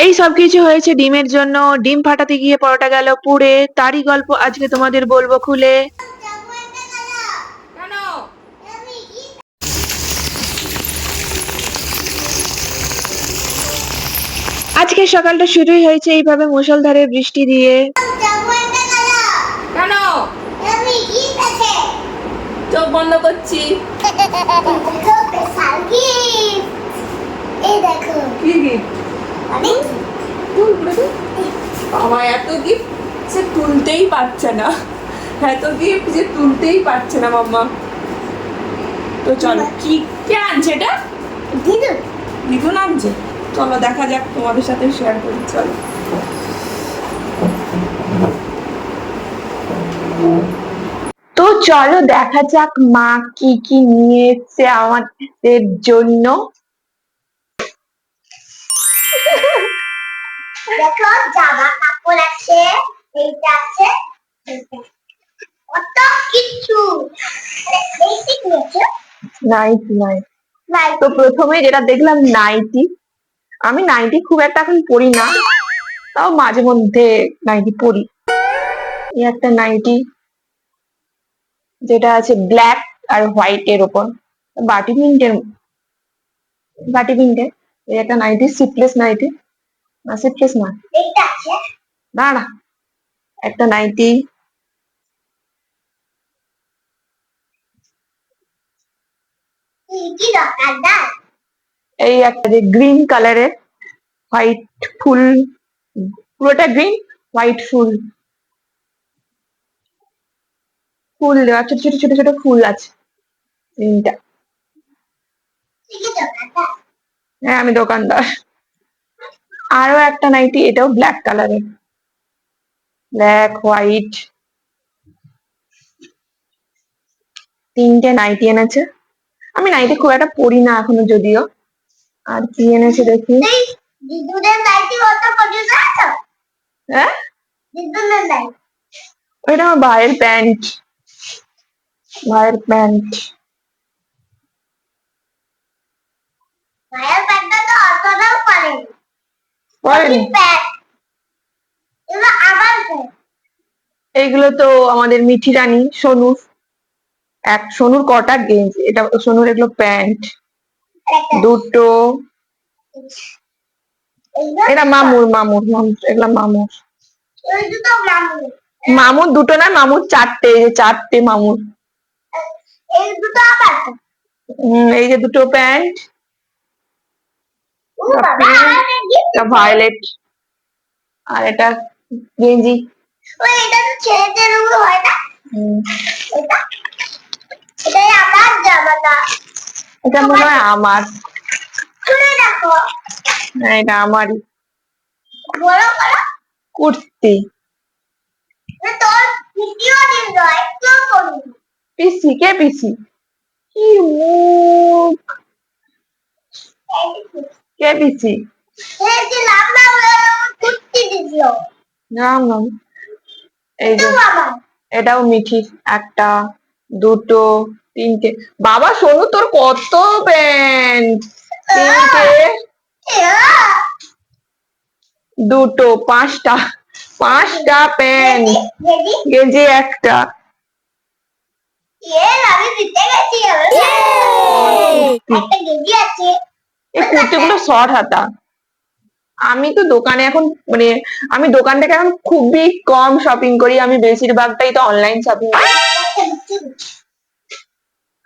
এই সব কিছু হয়েছে ডিমের জন্য। ডিম ফাটাতে গিয়ে পরোটা গেল পুড়ে, তারই গল্প আজকে তোমাদের বলবো খুলে। কেন? আজকে সকালটা শুরুই হয়েছে এইভাবে মুষলধারে বৃষ্টি দিয়ে। কেন? চোখ বন্ধ করছি। কি গিফট? বাবা এত গিফট সে তুলতেই পারছে না, এত গিফট যে তুলতেই পারছে না মাম্মা। তো চলো, কি কে আনছে এটা? দিদুন আনছে। চলো দেখা যাক, তোমাদের সাথে শেয়ার করি। চলো। তো চলো দেখা যাক মা কি কি নিয়ে এসছে আমাদের জন্য। দেখো জামা কাপড় আছে, এইটা আছে, কত কিছু। বেসিক নিয়েছো? নাইটি তো প্রথমে যেটা দেখলাম নাইটি। আমি নাইটি খুব একটা এখন পরি না, তাও মাঝে মধ্যে নাইটি পরি। এই একটা নাইটি যেটা আছে ব্ল্যাক আর হোয়াইট এর ওপর, বাটি প্রিন্টের। এই একটা নাইটি, স্লিপলেস নাইটি, না স্লিপলেস না, এইটা আছে, না না, একটা নাইটি। কি দরকার দাও? এই একটা যে গ্রিন কালারের হোয়াইট ফুল, পুরোটা গ্রিন, হোয়াইট ফুল, ফুল দেওয়া, ছোট ছোট ছোট ছোট ফুল আছে তিনটা। কি দরকার দাও? হ্যাঁ আমি দোকানদার। আরো একটা নাইটি, এটাও ব্ল্যাক কালারের, ব্ল্যাক হোয়াইট, তিনটে নাইটি এনেছে। আমি নাইটি খুব একটা পরি না এখনো যদিও। আর কি এনেছে দেখি। দিদুদের নাইটি কত পর্যন্ত আছে? হ্যাঁ দিদুদের নাইটি, ওইটা আমার ভাইয়ের প্যান্ট, ভাইয়ের প্যান্ট। মায়ের প্যান্টটা তো অতটাও পারেনি। পরেনি? প্যান্ট এগুলো আমার প্যান্ট। এইগুলো তো আমাদের মিঠি রানী সোনুর, সোনুর কটা গেঞ্জি, এটা সোনুর, এগুলো প্যান্ট দুটো। এটা মামুর, এগুলো মামুর। ওই দুটো মামুর। মামুর দুটো না, মামুর চারটে, এই যে চারটে মামুর। এই দুটো আমার। এই যে দুটো প্যান্ট, ও বাবা, আমাকে গিফট ভায়োলেট, আর এটা গেঞ্জি। ওই এটা তো ছেলেদের উপর হয় না? এটা এটাই আমার জামাটা। এটা মনে হয় আমার। খুলে দেখো। হ্যাঁ এটা আমারই। বড় বড় কুর্তি। তোর ভিডিও দিন নয়, একটু করবি। পিসি, কে পিসি? কি মুখ, কে পিসি? এই যে লম্বা কুর্তি দিদিও। নাম নাম, এই যে এটাও মিঠির, একটা দুটো তিনটে। বাবা সোনু তোর কত প্যান্ট! তিনটে, দুটো, পাঁচটা, পাঁচটা প্যান্ট, গেঞ্জি একটা। আমি দিতে গেছি, একটা গেঞ্জি আছে। এই কুর্তিগুলো শর্ট হাতা। আমি তো দোকানে এখন, মানে আমি দোকান থেকে এখন খুবই কম শপিং করি, আমি বেশিরভাগটাই তো অনলাইন শপিং করি।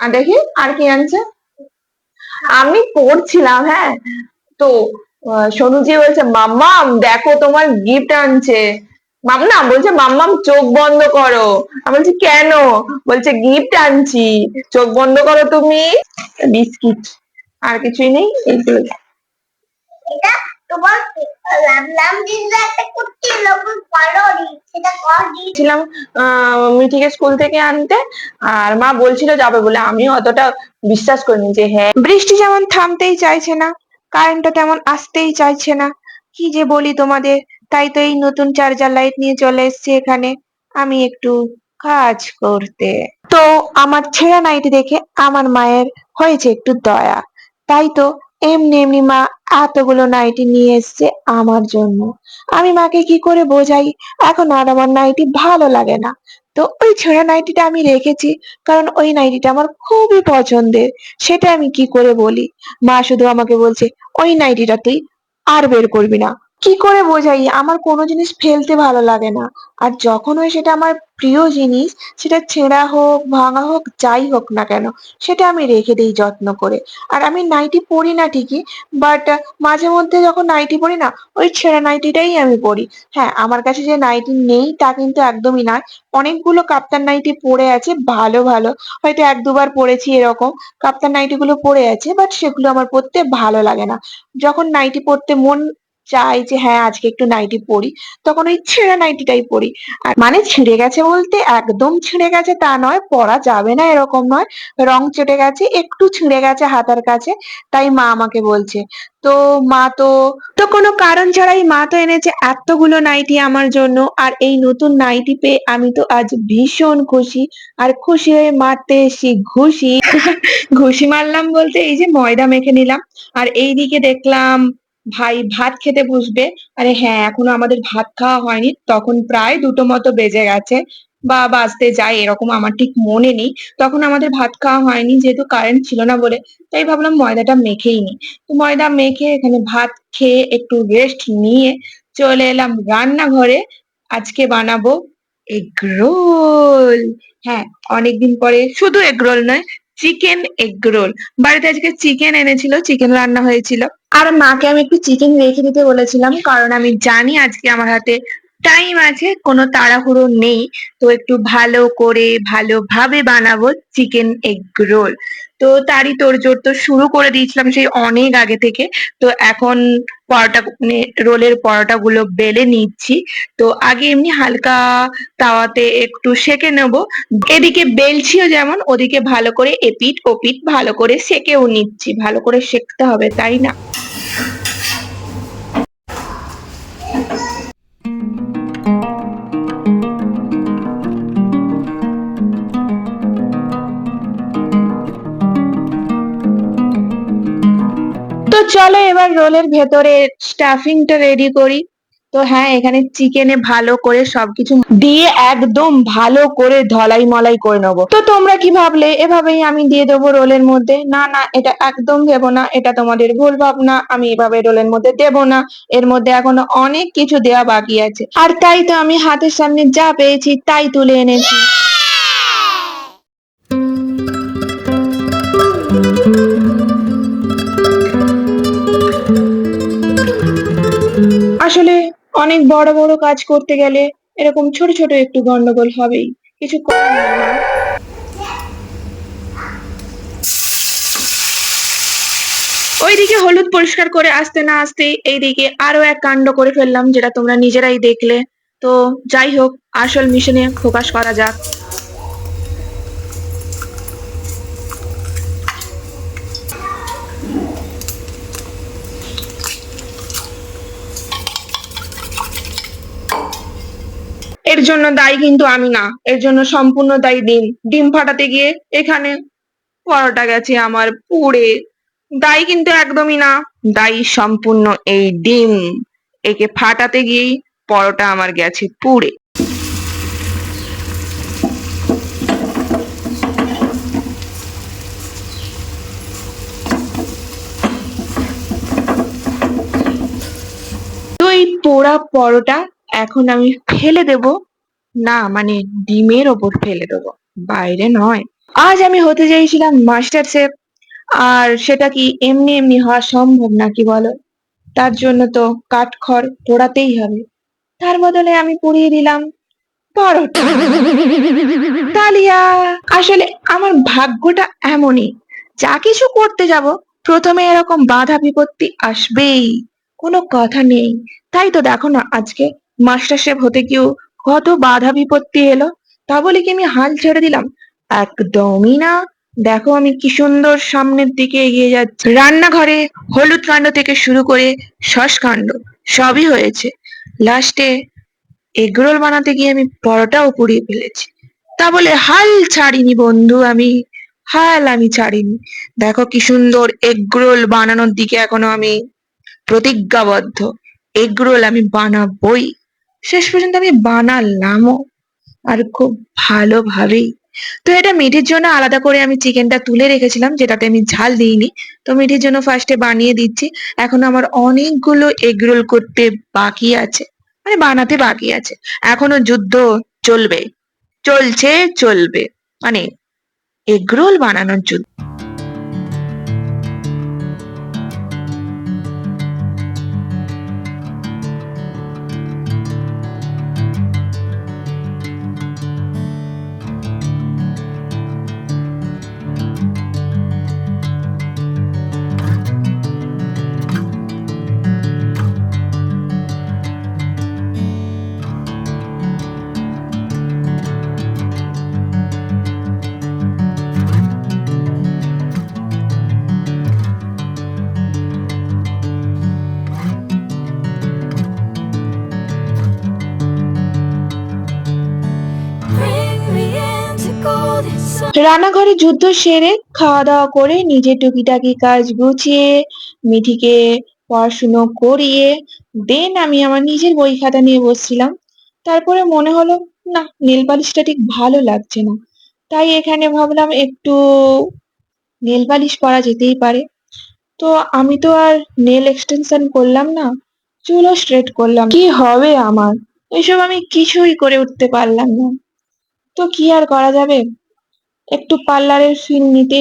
আর দেখি আর কি আনছে। আমি পড়ছিলাম, হ্যাঁ, তো সোনুজি বলছে মাম্মাম দেখো তোমার গিফট আনছে। মাম্মা বলছে মাম্মাম চোখ বন্ধ করো। আমি বলছি কেন? বলছে গিফট আনছি, চোখ বন্ধ করো তুমি। বিস্কিট, আর কিছুই নেই এইগুলো। এটা তোমার লাম দিনটা একটা কুর্তি লোক পালোরি, সেটা কর ছিলাম মিঠিকে স্কুল থেকে আনতে, আর মা বলছিল যাবে বলে। আমিও অতটা বিশ্বাস করিনি যে হ্যাঁ। বৃষ্টি যেমন থামতেই চাইছে না, কারেন্টটা তেমন আসতেই চাইছে না, কি যে বলি তোমাদের। তাই তো এই নতুন চার্জার লাইট নিয়ে চলে এসেছি এখানে আমি একটু কাজ করতে। তো আমার ছেঁড়া নাইটি দেখে আমার মায়ের হয়েছে একটু দয়া, তাই তো এমনি এমনি মা এতগুলো নাইটি নিয়ে এসছে আমার জন্য। আমি মাকে কি করে বোঝাই এখন আর আমার নাইটি ভালো লাগে না। তো ওই ছেঁড়া নাইটিটা আমি রেখেছি, কারণ ওই নাইটিটা আমার খুবই পছন্দের। সেটা আমি কি করে বলি? মা শুধু আমাকে বলছে, ওই নাইটিটা তুই আর বের করবি না। কি করে বোঝাই আমার কোনো জিনিস ফেলতে ভালো লাগে না। আর যখন হয় সেটা আমার প্রিয় জিনিস, সেটা ছেঁড়া হোক ভাঙা হোক যাই হোক না কেন, সেটা আমি রেখে দেই যত্ন করে। আর আমি নাইটি পরি না ঠিকই, বাট মাঝে মধ্যে যখন নাইটি পরি না, ওই ছেঁড়া নাইটিটাই আমি পরি। হ্যাঁ, আমার কাছে যে নাইটি নেই তা কিন্তু একদমই নয়। অনেকগুলো কাপ্তান নাইটি পড়ে আছে ভালো ভালো, হয়তো এক দুবার পরেছি এরকম। কাপ্তান নাইটি গুলো পড়ে আছে, বাট সেগুলো আমার পরতে ভালো লাগে না। যখন নাইটি পরতে মন চাই যে হ্যাঁ আজকে একটু নাইটি পরি, তখন ওই ছেঁড়া নাইটিটাই পরি। আর মানে ছিঁড়ে গেছে বলতে একদম ছিঁড়ে গেছে তা নয়, পরা যাবে না এরকম নয়। রং চটে গেছে, একটু ছিঁড়ে গেছে হাতার কাছে, তাই মা আমাকে বলছে। তো মা তো তো কোনো কারণ ছাড়াই মা তো এনেছে এতগুলো নাইটি আমার জন্য। আর এই নতুন নাইটি পেয়ে আমি তো আজ ভীষণ খুশি। আর খুশি হয়ে মারতে এসি ঘুষি। ঘুষি মারলাম বলতে এই যে ময়দা মেখে নিলাম। আর এইদিকে দেখলাম ভাই ভাত খেতে বসবে। আরে হ্যাঁ, এখনো আমাদের ভাত খাওয়া হয়নি, তখন প্রায় 2টো মতো বেজে গেছে বা বাজতে যায় এরকম, আমার ঠিক মনে নেই। তখন আমাদের ভাত খাওয়া হয়নি যেহেতু কারেন্ট ছিল না বলে, তাই ভাবলাম ময়দাটা মেখেই নি। তো ময়দা মেখে এখানে ভাত খেয়ে একটু রেস্ট নিয়ে চলে এলাম রান্নাঘরে। আজকে বানাবো এগ রোল। হ্যাঁ, অনেকদিন পরে শুধু এগ রোল নয়, চিকেন এগ রোল। বাড়িতে আজকে চিকেন এনেছিল, চিকেন রান্না হয়েছিল। আর মাকে আমি একটু চিকেন রেখে দিতে বলেছিলাম, কারণ আমি জানি আজকে আমার হাতে টাইম আছে, কোনো তাড়াহুড়ো নেই। তো একটু ভালো করে ভালোভাবে বানাবো চিকেন এগ রোল। তো তারই তোড়জোড় তো শুরু করে দিয়েছিলাম সেই অনেক আগে থেকে। তো এখন পরোটা মানে রোলের পরোটা গুলো বেলে নিচ্ছি। তো আগে এমনি হালকা তাওয়াতে একটু সেকে নেব। এদিকে বেলছিও যেমন, ওদিকে ভালো করে এপিঠ ওপিঠ ভালো করে সেকেও নিচ্ছি। ভালো করে সেকতে হবে, তাই না? তো চলো এবার রোলের ভেতরে স্টাফিংটা রেডি করি। তো হ্যাঁ, এখানে চিকেনে ভালো করে সবকিছু দিয়ে একদম ভালো করে ধলাই মলাই করে নেবো। তো তোমরা কি ভাবলে এভাবেই আমি দিয়ে দেবো রোলের মধ্যে? না না, এটা একদম ভেবো না, এটা তোমাদের ভুল ভাবনা। আমি এভাবে রোলের মধ্যে দেবো না, এর মধ্যে এখনো অনেক কিছু দেওয়া বাকি আছে। আর তাই তো আমি হাতের সামনে যা পেয়েছি তাই তুলে এনেছি। আসলে অনেক বড় বড় কাজ করতে গেলে এরকম ছোট ছোট একটু গন্ডগোল হবেই, কিছু করার নেই না। ওইদিকে হলুদ পরিষ্কার করে আসতে না আসতেই এইদিকে আরো এক কাণ্ড করে ফেললাম, যেটা তোমরা নিজেরাই দেখলে। তো যাই হোক, আসল মিশনে ফোকাস করা যাক। এর জন্য দায়ী কিন্তু আমি না, এর জন্য সম্পূর্ণ দায়ী ডিম। ডিম ফাটাতে গিয়ে এখানে পরোটা গেছে আমার পুড়ে। দায়ী কিন্তু একদমই না, দায়ী সম্পূর্ণ এই ডিম। একে ফাটাতে গিয়েই পরোটা আমার গেছে পুড়ে। তো এই পোড়া পরোটা এখন আমি ফেলে দেব। না মানে ডিমের ওপর ফেলে দেবো, বাইরে নয়। আজ আমি হতে চাইছিলাম মাস্টার শেফ, আর সেটা কি এমনি এমনি হওয়া সম্ভব নাকি বলো? তার জন্য তো কাঠখড় পোড়াতেই হবে। তার বদলে আমি পুড়িয়ে দিলাম পরোটা। তালিয়া! আসলে আমার ভাগ্যটা এমনই, যা কিছু করতে যাব প্রথমে এরকম বাধা বিপত্তি আসবেই, কোনো কথা নেই। তাই তো দেখো না আজকে মাস্টার শেফ হতে গিয়েও কত বাধা বিপত্তি এলো। তা বলে কি আমি হাল ছেড়ে দিলাম? একদমই না। দেখো আমি কি সুন্দর সামনের দিকে এগিয়ে যাচ্ছি। রান্নাঘরে হলুদ কাণ্ড থেকে শুরু করে শস কাণ্ড সবই হয়েছে। লাস্টে এগরোল বানাতে গিয়ে আমি পরোটাও পুড়িয়ে ফেলেছি। তা বলে হাল ছাড়িনি বন্ধু আমি। হাল আমি ছাড়িনি। দেখো কি সুন্দর এগরোল বানানোর দিকে এখনো আমি প্রতিজ্ঞাবদ্ধ। এগরোল আমি বানাবোই। শেষ পর্যন্ত আমি বানালামও, আর খুব ভালোভাবেই। তো এটা মিঠির জন্য আলাদা করে আমি চিকেনটা তুলে রেখেছিলাম, যেটাতে আমি ঝাল দিইনি। তো মিঠির জন্য ফার্স্টে বানিয়ে দিচ্ছি। এখন আমার অনেকগুলো এগরোল করতে বাকি আছে, মানে বানাতে বাকি আছে। এখনো যুদ্ধ চলবে, চলছে, চলবে, মানে এগরোল বানানোর যুদ্ধ। রান্নাঘরে যুদ্ধ সেরে খাওয়া দাওয়া করে নিজের টুকিটাকি কাজ গুছিয়ে মিঠিকে পড়াশুনো করিয়ে দেন আমি আমার নিজের বই খাতা নিয়ে বসছিলাম। তারপরে মনে হলো, না, নেল পালিশটা ঠিক ভালো লাগছে না। তাই এখানে ভাবলাম একটু নেল পালিশ করা যেতেই পারে। তো আমি তো আর নেল এক্সটেনশন করলাম না, চুলও স্ট্রেট করলাম। কি হবে আমার, এসব আমি কিছুই করে উঠতে পারলাম না। তো কি আর করা যাবে, একটু পার্লারের ফিল নিতে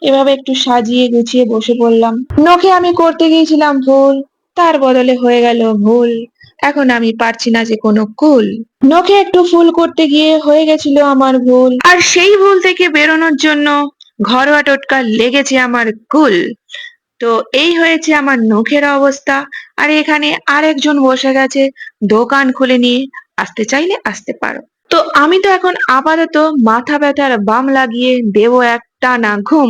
এভাবে একটু সাজিয়ে গুছিয়ে বসে পড়লাম। নখে আমি করতে গিয়েছিলাম ভুল, তার বদলে হয়ে গেল ভুল। এখন আমি পারছি না যে কোনো কুল। নখে একটু ফুল করতে গিয়ে হয়ে গেছিল আমার ভুল, আর সেই ভুল থেকে বেরোনোর জন্য ঘরোয়া টোটকা লেগেছে আমার কুল। তো এই হয়েছে আমার নখের অবস্থা। আর এখানে আরেকজন বসে গেছে দোকান খুলে নিয়ে, আসতে চাইলে আসতে পারো। তো আমি তো এখন আপাতত মাথা ব্যথার বাম লাগিয়ে দেবো একটা না ঘুম।